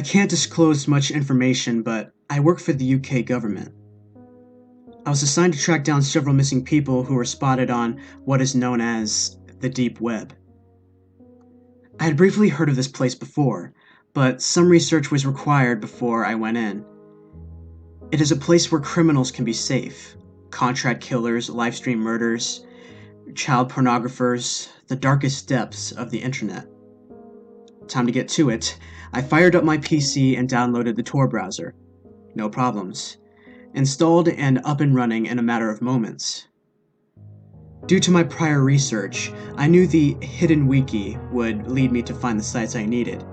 can't disclose much information, but I work for the UK government. I was assigned to track down several missing people who were spotted on what is known as the Deep Web. I had briefly heard of this place before, but some research was required before I went in. It is a place where criminals can be safe. Contract killers, livestream murders, child pornographers, the darkest depths of the internet. Time to get to it. I fired up my PC and downloaded the Tor browser. No problems. Installed and up and running in a matter of moments. Due to my prior research, I knew the hidden wiki would lead me to find the sites I needed.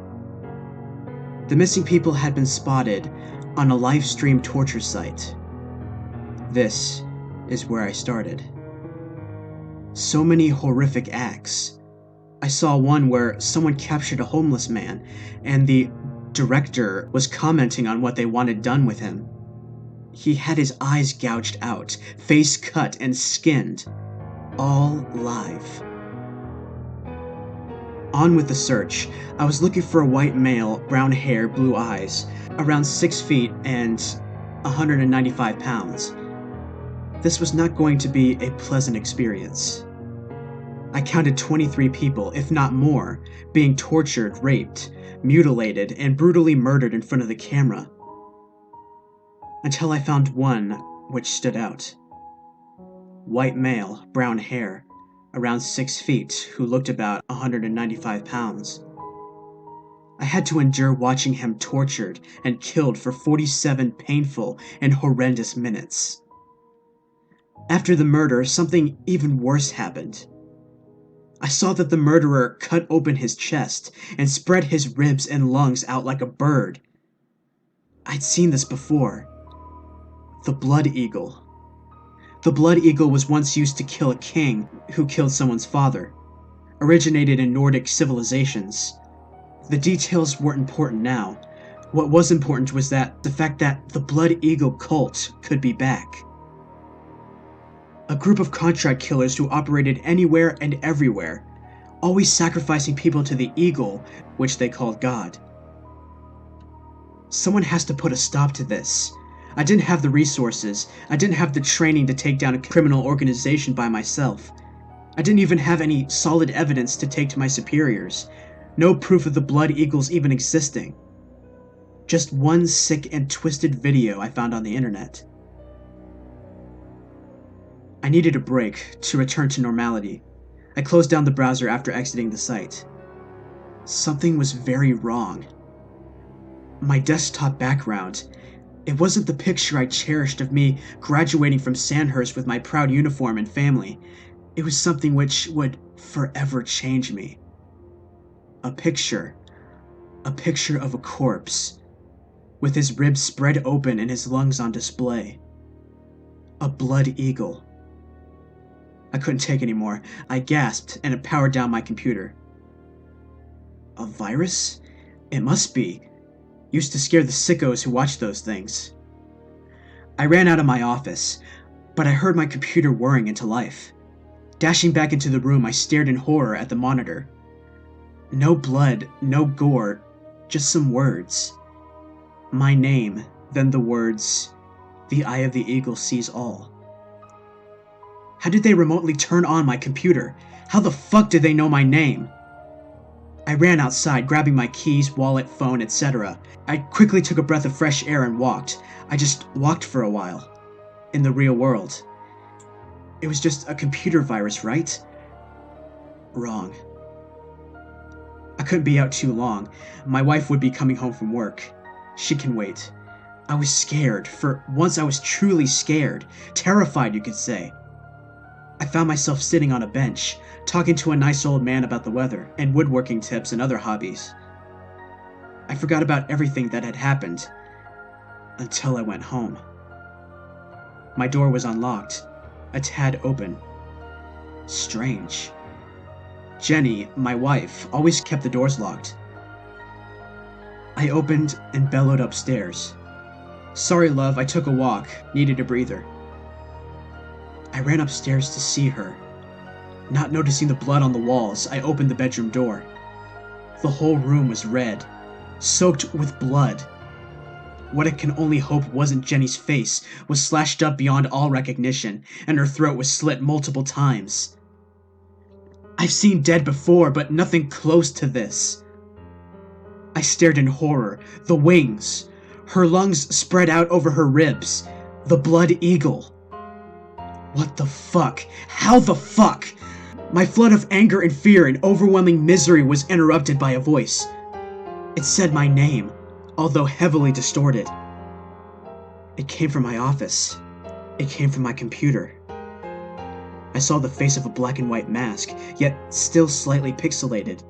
The missing people had been spotted on a live stream torture site. This is where I started. So many horrific acts. I saw one where someone captured a homeless man, and the director was commenting on what they wanted done with him. He had his eyes gouged out, face cut and skinned, all live. On with the search. I was looking for a white male, brown hair, blue eyes, around 6 feet and 195 pounds. This was not going to be a pleasant experience. I counted 23 people, if not more, being tortured, raped, mutilated, and brutally murdered in front of the camera. Until I found one which stood out. White male, brown hair, around 6 feet, who looked about 195 pounds. I had to endure watching him tortured and killed for 47 painful and horrendous minutes. After the murder, something even worse happened. I saw that the murderer cut open his chest and spread his ribs and lungs out like a bird. I'd seen this before. The Blood Eagle. The Blood Eagle was once used to kill a king who killed someone's father. Originated in Nordic civilizations. The details weren't important now. What was important was the fact that the Blood Eagle cult could be back. A group of contract killers who operated anywhere and everywhere, always sacrificing people to the eagle, which they called God. Someone has to put a stop to this. I didn't have the resources. I didn't have the training to take down a criminal organization by myself. I didn't even have any solid evidence to take to my superiors. No proof of the Blood Eagles even existing. Just one sick and twisted video I found on the internet. I needed a break to return to normality. I closed down the browser after exiting the site. Something was very wrong. My desktop background, it wasn't the picture I cherished of me graduating from Sandhurst with my proud uniform and family. It was something which would forever change me. A picture of a corpse, with his ribs spread open and his lungs on display. A blood eagle. I couldn't take anymore. I gasped and it powered down my computer. A virus? It must be. Used to scare the sickos who watch those things. I ran out of my office, but I heard my computer whirring into life. Dashing back into the room, I stared in horror at the monitor. No blood, no gore, just some words. My name, then the words, "The Eye of the Eagle sees all." How did they remotely turn on my computer? How the fuck did they know my name? I ran outside, grabbing my keys, wallet, phone, etc. I quickly took a breath of fresh air and walked. I just walked for a while. In the real world. It was just a computer virus, right? Wrong. I couldn't be out too long. My wife would be coming home from work. She can wait. I was scared. For once I was truly scared. Terrified, you could say. I found myself sitting on a bench, talking to a nice old man about the weather, and woodworking tips and other hobbies. I forgot about everything that had happened, until I went home. My door was unlocked, a tad open. Strange. Jenny, my wife, always kept the doors locked. I opened and bellowed upstairs. "Sorry, love, I took a walk, needed a breather." I ran upstairs to see her. Not noticing the blood on the walls, I opened the bedroom door. The whole room was red. soaked with blood. What I can only hope wasn't Jenny's face was slashed up beyond all recognition, and her throat was slit multiple times. I've seen dead before, but nothing close to this. I stared in horror. The wings, her lungs spread out over her ribs, the blood eagle. What the fuck? How the fuck? My flood of anger and fear and overwhelming misery was interrupted by a voice. It said my name, although heavily distorted. It came from my office. It came from my computer. I saw the face of a black and white mask, yet still slightly pixelated.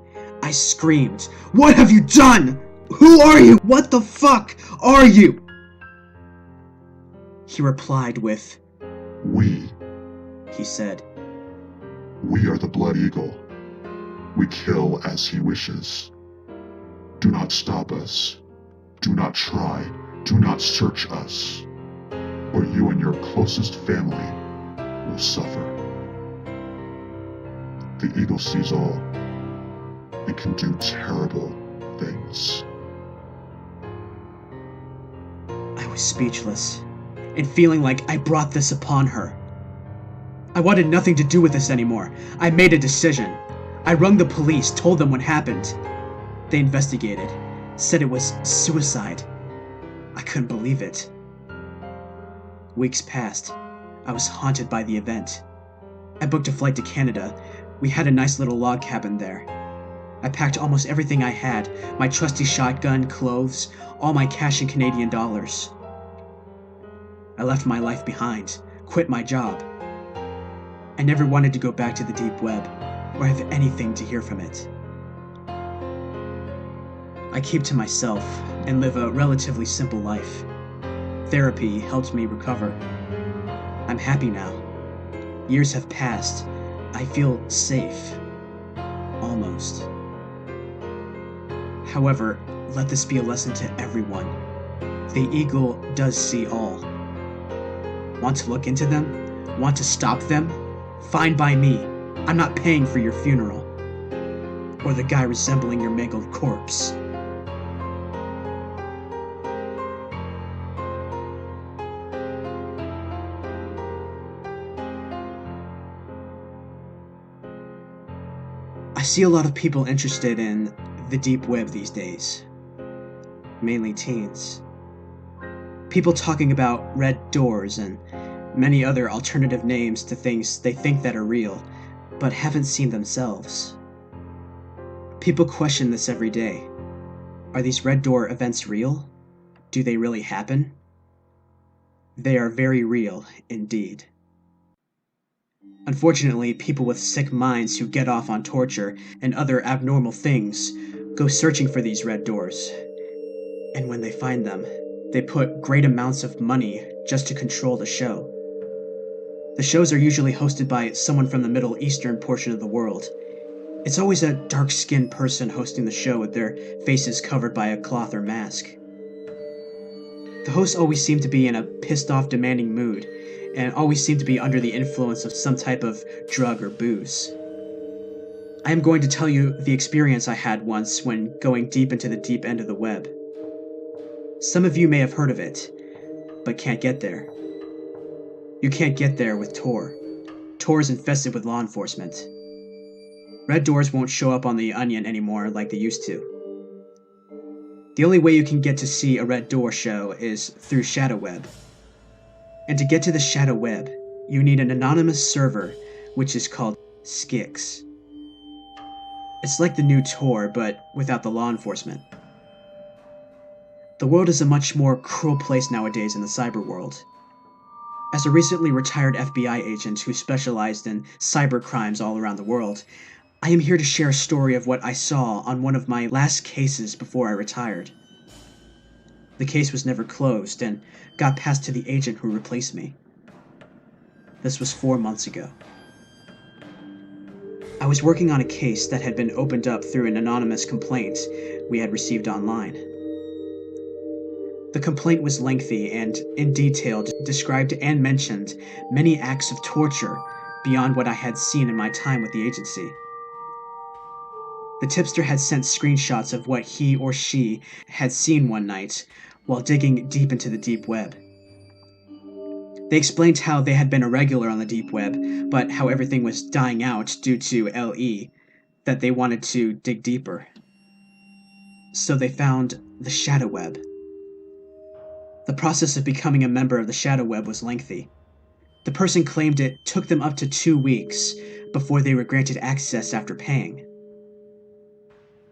I screamed, "What have you done? Who are you? What the fuck are you?" He replied with, "We," he said. "We are the Blood Eagle. We kill as he wishes. Do not stop us. Do not try. Do not search us, or you and your closest family will suffer. The eagle sees all and can do terrible things." I was speechless, and feeling like I brought this upon her. I wanted nothing to do with this anymore. I made a decision. I rung the police, told them what happened. They investigated, said it was suicide. I couldn't believe it. Weeks passed. I was haunted by the event. I booked a flight to Canada. We had a nice little log cabin there. I packed almost everything I had, my trusty shotgun, clothes, all my cash in Canadian dollars. I left my life behind, quit my job. I never wanted to go back to the deep web, or have anything to hear from it. I keep to myself and live a relatively simple life. Therapy helped me recover. I'm happy now. Years have passed. I feel safe. Almost. However, let this be a lesson to everyone. The eagle does see all. Want to look into them? Want to stop them? Fine by me. I'm not paying for your funeral. Or the guy resembling your mangled corpse. I see a lot of people interested in the deep web these days. Mainly teens. People talking about red doors and many other alternative names to things they think that are real, but haven't seen themselves. People question this every day. Are these red door events real? Do they really happen? They are very real indeed. Unfortunately, people with sick minds who get off on torture and other abnormal things go searching for these red doors. And when they find them, they put great amounts of money just to control the show. The shows are usually hosted by someone from the Middle Eastern portion of the world. It's always a dark-skinned person hosting the show with their faces covered by a cloth or mask. The hosts always seem to be in a pissed-off, demanding mood, and always seem to be under the influence of some type of drug or booze. I am going to tell you the experience I had once when going deep into the deep end of the web. Some of you may have heard of it, but can't get there. You can't get there with Tor. Tor is infested with law enforcement. Red doors won't show up on the Onion anymore like they used to. The only way you can get to see a red door show is through Shadow Web. And to get to the Shadow Web, you need an anonymous server, which is called Skix. It's like the new Tor, but without the law enforcement. The world is a much more cruel place nowadays in the cyber world. As a recently retired FBI agent who specialized in cyber crimes all around the world, I am here to share a story of what I saw on one of my last cases before I retired. The case was never closed and got passed to the agent who replaced me. This was 4 months ago. I was working on a case that had been opened up through an anonymous complaint we had received online. The complaint was lengthy and, in detail, described and mentioned many acts of torture beyond what I had seen in my time with the agency. The tipster had sent screenshots of what he or she had seen one night while digging deep into the deep web. They explained how they had been a regular on the deep web, but how everything was dying out due to LE, that they wanted to dig deeper. So they found the shadow web. The process of becoming a member of the shadow web was lengthy. The person claimed it took them up to 2 weeks before they were granted access after paying.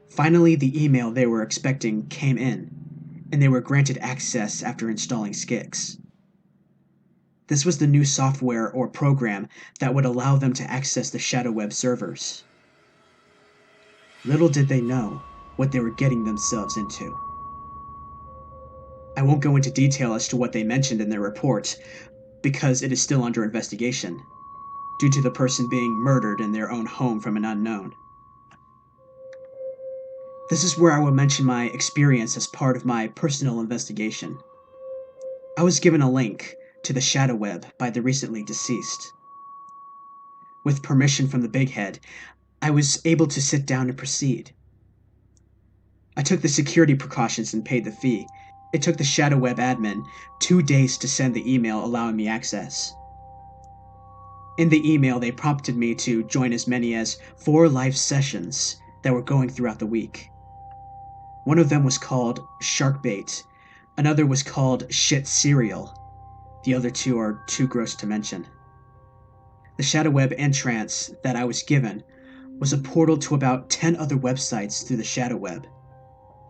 Finally, the email they were expecting came in, and they were granted access after installing Skix. This was the new software or program that would allow them to access the shadow web servers. Little did they know what they were getting themselves into. I won't go into detail as to what they mentioned in their report, because it is still under investigation, due to the person being murdered in their own home from an unknown. This is where I will mention my experience as part of my personal investigation. I was given a link to the shadow web by the recently deceased. With permission from the big head, I was able to sit down and proceed. I took the security precautions and paid the fee. It took the shadow web admin 2 days to send the email allowing me access. In the email, they prompted me to join as many as 4 live sessions that were going throughout the week. One of them was called Sharkbait, another was called Shit Cereal. The other 2 are too gross to mention. The shadow web entrance that I was given was a portal to about 10 other websites through the shadow web.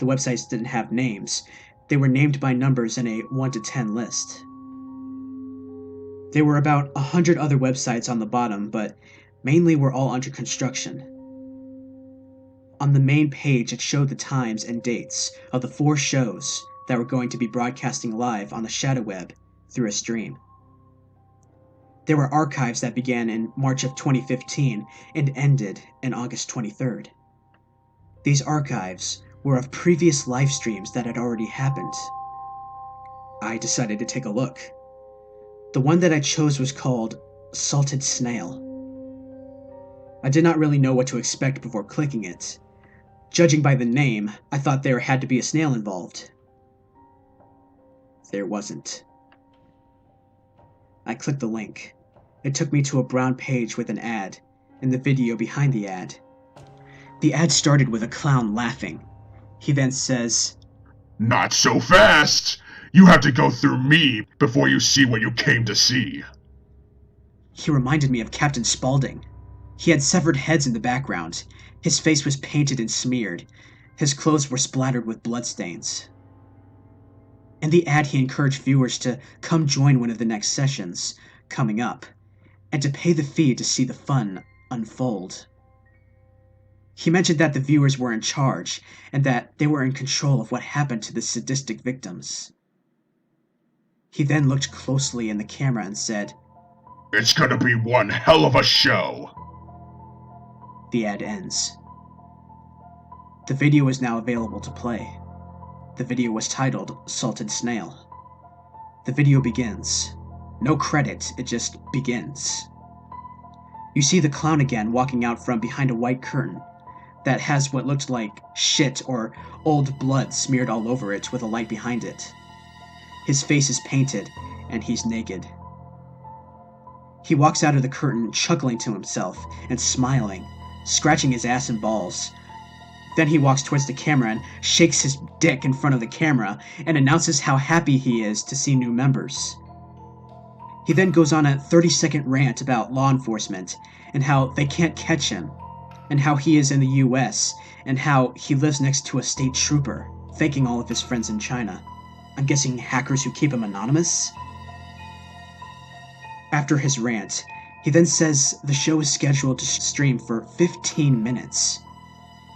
The websites didn't have names. They were named by numbers in a 1 to 10 list. There were about 100 other websites on the bottom, but mainly were all under construction. On the main page, it showed the times and dates of the 4 shows that were going to be broadcasting live on the shadow web through a stream. There were archives that began in March of 2015 and ended in August 23rd. These archives were of previous live streams that had already happened. I decided to take a look. The one that I chose was called Salted Snail. I did not really know what to expect before clicking it. Judging by the name, I thought there had to be a snail involved. There wasn't. I clicked the link. It took me to a brown page with an ad, and the video behind the ad. The ad started with a clown laughing. He then says, "Not so fast! You have to go through me before you see what you came to see." He reminded me of Captain Spaulding. He had severed heads in the background. His face was painted and smeared. His clothes were splattered with bloodstains. In the ad, he encouraged viewers to come join one of the next sessions coming up, and to pay the fee to see the fun unfold. He mentioned that the viewers were in charge, and that they were in control of what happened to the sadistic victims. He then looked closely in the camera and said, "It's gonna be one hell of a show." The ad ends. The video is now available to play. The video was titled Salted Snail. The video begins. No credit, it just begins. You see the clown again walking out from behind a white curtain that has what looked like shit or old blood smeared all over it with a light behind it. His face is painted, and he's naked. He walks out of the curtain chuckling to himself and smiling, scratching his ass and balls. Then he walks towards the camera and shakes his dick in front of the camera and announces how happy he is to see new members. He then goes on a 30-second rant about law enforcement and how they can't catch him, and how he is in the US, and how he lives next to a state trooper, thanking all of his friends in China. I'm guessing hackers who keep him anonymous? After his rant, he then says the show is scheduled to stream for 15 minutes.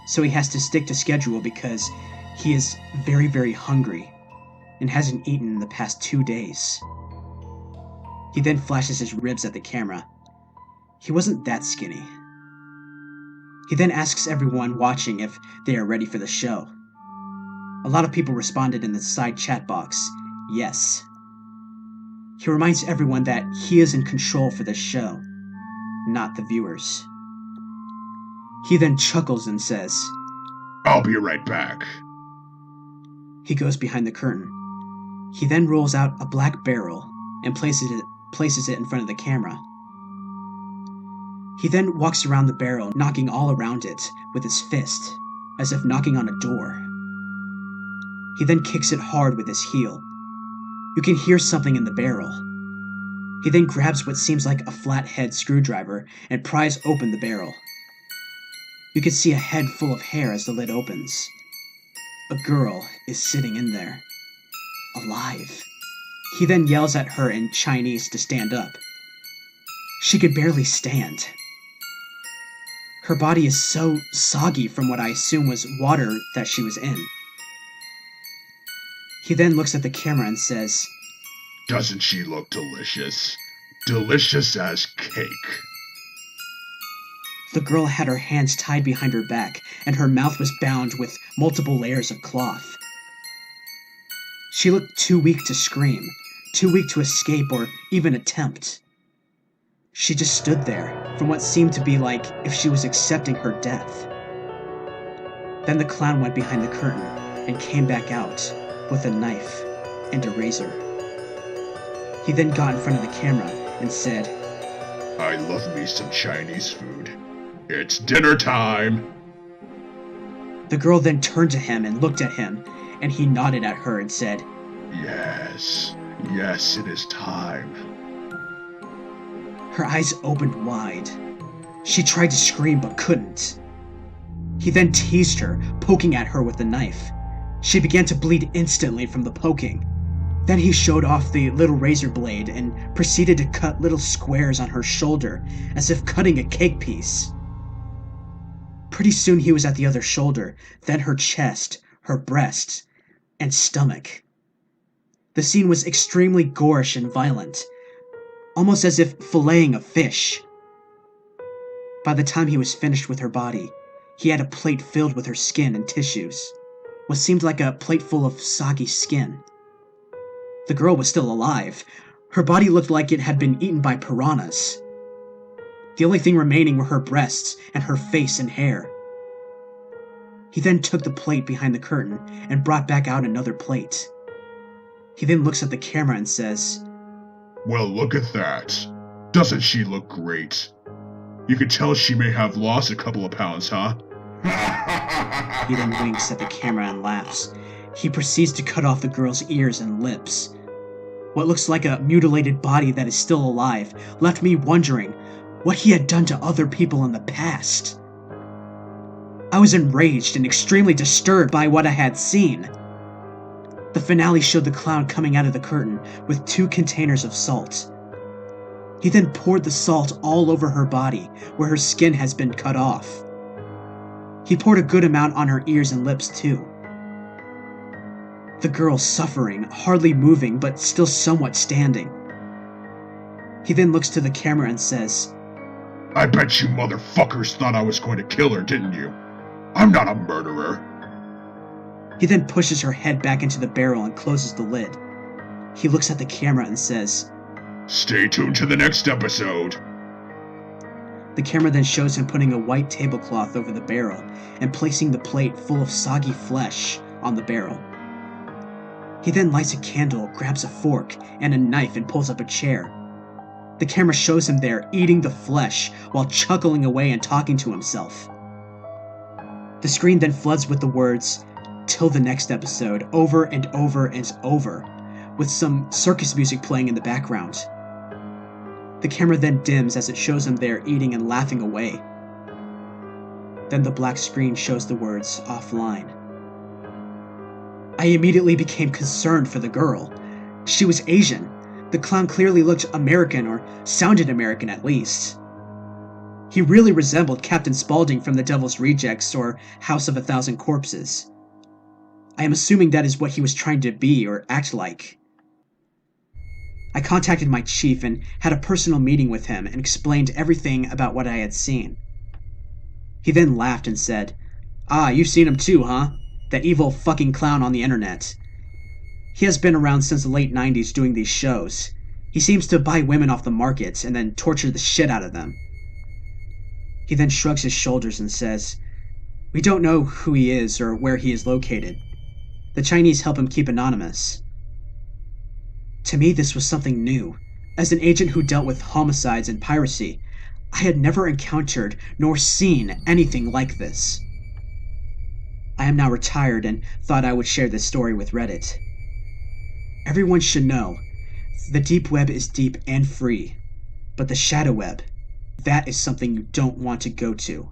So he has to stick to schedule because he is very, very hungry and hasn't eaten in the past 2 days. He then flashes his ribs at the camera. He wasn't that skinny. He then asks everyone watching if they are ready for the show. A lot of people responded in the side chat box, yes. He reminds everyone that he is in control for this show, not the viewers. He then chuckles and says, "I'll be right back." He goes behind the curtain. He then rolls out a black barrel and places it in front of the camera. He then walks around the barrel, knocking all around it with his fist, as if knocking on a door. He then kicks it hard with his heel. You can hear something in the barrel. He then grabs what seems like a flathead screwdriver and pries open the barrel. You can see a head full of hair as the lid opens. A girl is sitting in there, alive. He then yells at her in Chinese to stand up. She could barely stand. Her body is so soggy from what I assume was water that she was in. He then looks at the camera and says, "Doesn't she look delicious? Delicious as cake." The girl had her hands tied behind her back, and her mouth was bound with multiple layers of cloth. She looked too weak to scream, too weak to escape or even attempt. She just stood there, from what seemed to be like if she was accepting her death. Then the clown went behind the curtain and came back out with a knife and a razor. He then got in front of the camera and said, "I love me some Chinese food. It's dinner time." The girl then turned to him and looked at him, and he nodded at her and said, Yes, yes, it is time." Her eyes opened wide. She tried to scream but couldn't. He then teased her, poking at her with the knife. She began to bleed instantly from the poking. Then he showed off the little razor blade and proceeded to cut little squares on her shoulder, as if cutting a cake piece. Pretty soon he was at the other shoulder, then her chest, her breasts, and stomach. The scene was extremely gorish and violent, almost as if filleting a fish. By the time he was finished with her body, he had a plate filled with her skin and tissues, what seemed like a plate full of soggy skin. The girl was still alive. Her body looked like it had been eaten by piranhas. The only thing remaining were her breasts and her face and hair. He then took the plate behind the curtain and brought back out another plate. He then looks at the camera and says, "Well, look at that. Doesn't she look great? You could tell she may have lost a couple of pounds, huh?" He then winks at the camera and laughs. He proceeds to cut off the girl's ears and lips. What looks like a mutilated body that is still alive left me wondering what he had done to other people in the past. I was enraged and extremely disturbed by what I had seen. The finale showed the clown coming out of the curtain with 2 containers of salt. He then poured the salt all over her body, where her skin has been cut off. He poured a good amount on her ears and lips too. The girl suffering, hardly moving, but still somewhat standing. He then looks to the camera and says, "I bet you motherfuckers thought I was going to kill her, didn't you? I'm not a murderer." He then pushes her head back into the barrel and closes the lid. He looks at the camera and says, "Stay tuned to the next episode." The camera then shows him putting a white tablecloth over the barrel and placing the plate full of soggy flesh on the barrel. He then lights a candle, grabs a fork and a knife and pulls up a chair. The camera shows him there eating the flesh while chuckling away and talking to himself. The screen then floods with the words, "Till the next episode," over and over and over, with some circus music playing in the background. The camera then dims as it shows him there eating and laughing away. Then the black screen shows the words, "Offline." I immediately became concerned for the girl. She was Asian. The clown clearly looked American, or sounded American at least. He really resembled Captain Spaulding from The Devil's Rejects or House of a Thousand Corpses. I am assuming that is what he was trying to be or act like. I contacted my chief and had a personal meeting with him and explained everything about what I had seen. He then laughed and said, "Ah, you've seen him too, huh? That evil fucking clown on the internet. He has been around since the late 90s doing these shows. He seems to buy women off the market and then torture the shit out of them." He then shrugs his shoulders and says, "We don't know who he is or where he is located. The Chinese help him keep anonymous." To me, this was something new. As an agent who dealt with homicides and piracy, I had never encountered nor seen anything like this. I am now retired and thought I would share this story with Reddit. Everyone should know, the deep web is deep and free, but the shadow web, that is something you don't want to go to.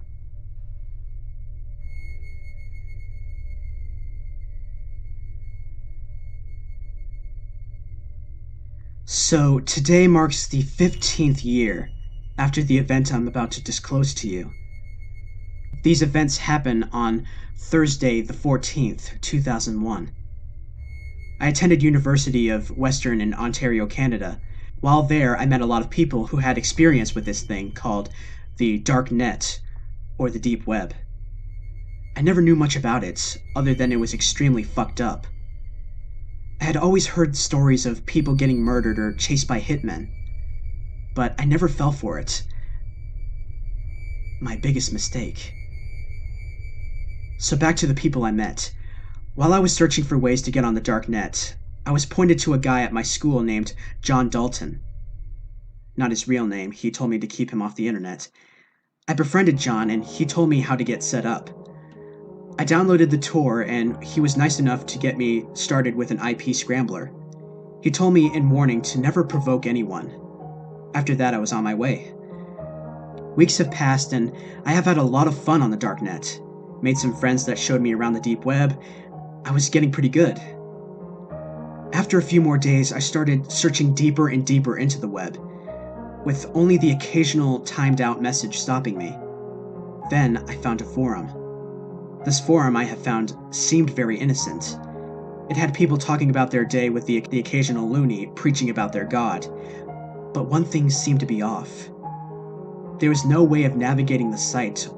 So, today marks the 15th year after the event I'm about to disclose to you. These events happen on Thursday the 14th, 2001. I attended University of Western in Ontario, Canada. While there, I met a lot of people who had experience with this thing called the dark net, or the deep web. I never knew much about it, other than it was extremely fucked up. I had always heard stories of people getting murdered or chased by hitmen, but I never fell for it. My biggest mistake. So back to the people I met. While I was searching for ways to get on the dark net, I was pointed to a guy at my school named John Dalton. Not his real name, he told me to keep him off the internet. I befriended John and he told me how to get set up. I downloaded the Tor and he was nice enough to get me started with an IP scrambler. He told me in warning to never provoke anyone. After that, I was on my way. Weeks have passed and I have had a lot of fun on the darknet. Made some friends that showed me around the deep web. I was getting pretty good. After a few more days, I started searching deeper and deeper into the web, with only the occasional timed-out message stopping me. Then I found a forum. This forum I have found seemed very innocent. It had people talking about their day with the occasional loony preaching about their god. But one thing seemed to be off. There was no way of navigating the site.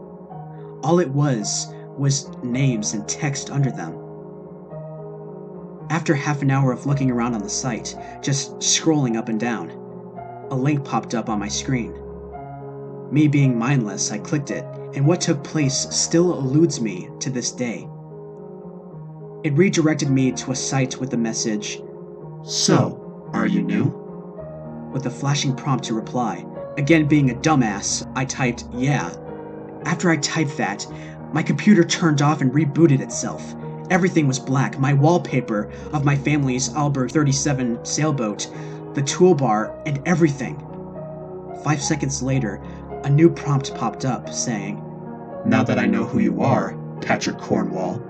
All it was names and text under them. After half an hour of looking around on the site, just scrolling up and down, a link popped up on my screen. Me being mindless, I clicked it, and what took place still eludes me to this day. It redirected me to a site with the message, "So, are you new?" with a flashing prompt to reply. Again, being a dumbass, I typed, "Yeah." After I typed that, my computer turned off and rebooted itself. Everything was black. My wallpaper of my family's Albert 37 sailboat, the toolbar, and everything. 5 seconds later, a new prompt popped up saying, "Now that I know who you are, Patrick Cornwall."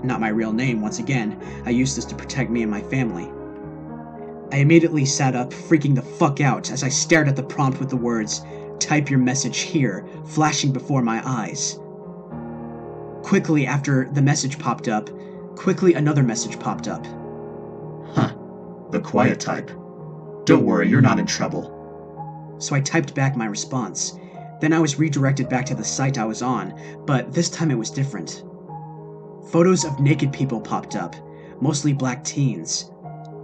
Not my real name once again. I used this to protect me and my family. I immediately sat up, freaking the fuck out as I stared at the prompt with the words, "Type your message here," flashing before my eyes. Quickly after the message popped up, another message popped up. "Huh, the quiet type. Don't worry, you're not in trouble." So I typed back my response. Then I was redirected back to the site I was on, but this time it was different. Photos of naked people popped up, mostly black teens.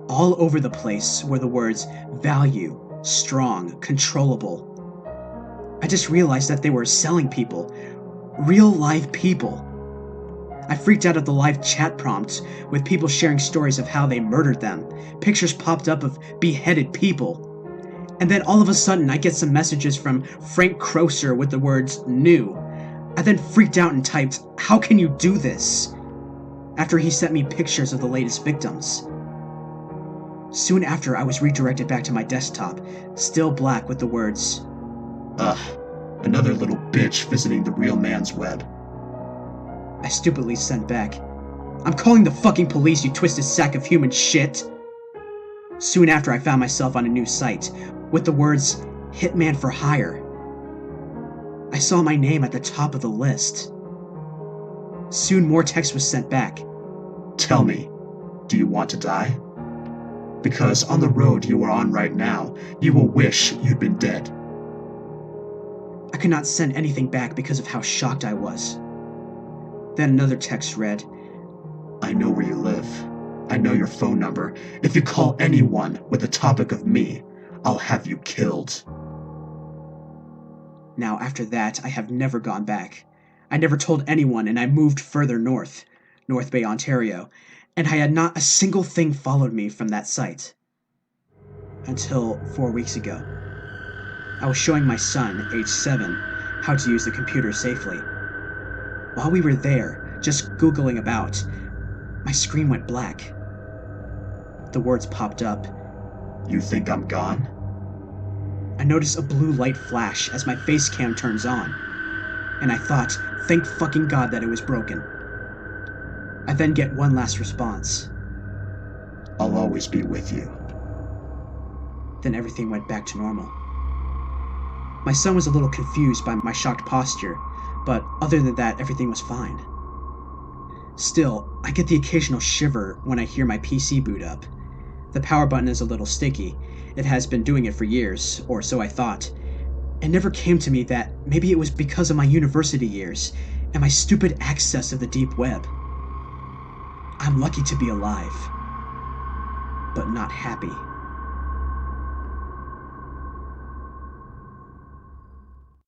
All over the place were the words value, strong, controllable. I just realized that they were selling people. Real live people. I freaked out at the live chat prompts with people sharing stories of how they murdered them. Pictures popped up of beheaded people. And then all of a sudden I get some messages from Frank Crosser with the words new. I then freaked out and typed, "How can you do this?" after he sent me pictures of the latest victims. Soon after, I was redirected back to my desktop, still black with the words, "Ugh, another little bitch visiting the real man's web." I stupidly sent back, "I'm calling the fucking police, you twisted sack of human shit." Soon after, I found myself on a new site, with the words, "Hitman for hire." I saw my name at the top of the list. Soon more text was sent back. "Tell me, do you want to die? Because on the road you are on right now, you will wish you'd been dead." I could not send anything back because of how shocked I was. Then another text read, "I know where you live. I know your phone number. If you call anyone with the topic of me, I'll have you killed." Now, after that, I have never gone back. I never told anyone, and I moved further north, North Bay, Ontario, and I had not a single thing followed me from that site. Until 4 weeks ago. I was showing my son, age 7, how to use the computer safely. While we were there, just Googling about, my screen went black. The words popped up. You think I'm gone? I noticed a blue light flash as my face cam turns on, and I thought, thank fucking God that it was broken. I then get one last response. I'll always be with you. Then everything went back to normal. My son was a little confused by my shocked posture, but other than that, everything was fine. Still, I get the occasional shiver when I hear my PC boot up. The power button is a little sticky. It has been doing it for years, or so I thought. It never came to me that maybe it was because of my university years and my stupid access of the deep web. I'm lucky to be alive, but not happy.